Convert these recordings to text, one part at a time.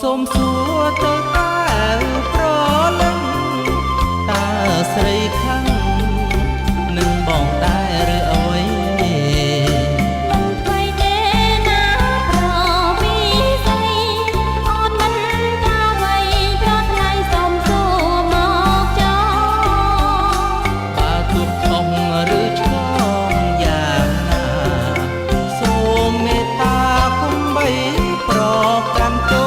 សូមសួរទៅតើប្រលឹងតើស្រីខាងនឹងបងដែរឬអ្វីមិនថ្មីទេណាប្រពីស្អីអត់មិនថាអ្វីប្រថ្លៃសូមសួរមកចោបើទុកខុសឬឆ្លងយ៉ាងណាសូមមេត្តាកុំបីប្រកាន់ទោស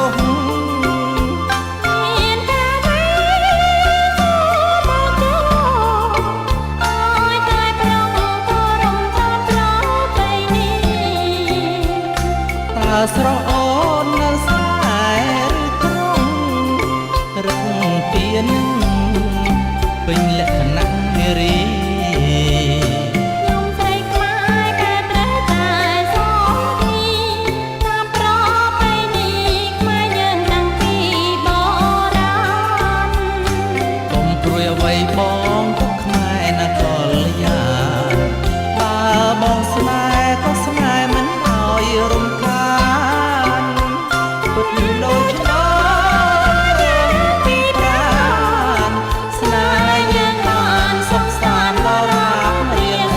ស្រស់អូននៅស្នេហ៍ឬត្រង់រឹងពៀនពេញលក្ខណៈនារីខ្ញុំស្រីខ្មែរតែត្រូវតែសងទីតាមប្រពៃណីខ្មែរយើងតាំងពីបុរាណកុំព្រួយអ្វីបងទុកខ្មែរណាកលយាបើបងស្នេហ៍ក៏ស្នេហ៍មិនឲ្យរំខានដូចឆ្នោតពីប្រាណស្នេហ៍យើងបានសុខសាន្តដល់រាបរៀង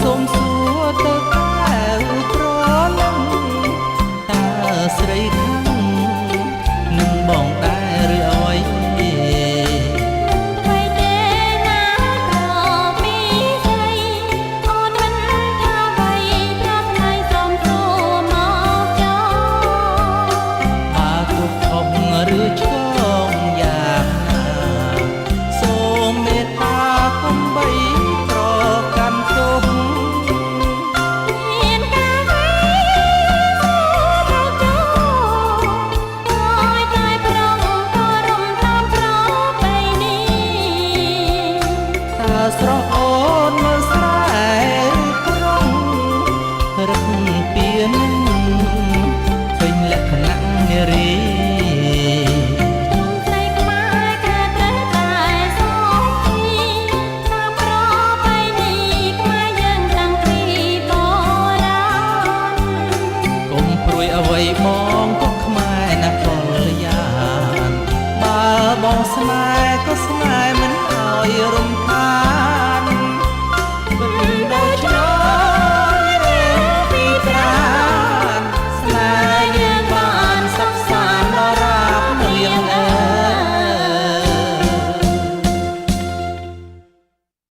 សូមសួរទៅតើប្រលឹងតើស្រីខាងនឹងបងដែរឬអ្វីថ្មីទេណាប្រពីស្អីអត់មិនថាអ្វីប្រថ្លៃសូមសួរមកចោបើទុកខុសឬឆ្លងយ៉ាងណាសូមមេត្តាកុំបីប្រកាន់ទោសស្រស់អូនមើលស្រែក្រុងរឹកពៀនពេញលក្ខណៈនារីខ្ញុំស្រីខ្មែរតែត្រូវតែសងទីតាមប្រពៃណីខ្មែរយើងតាំងពីបុរាណកុំព្រួយអ្វីបង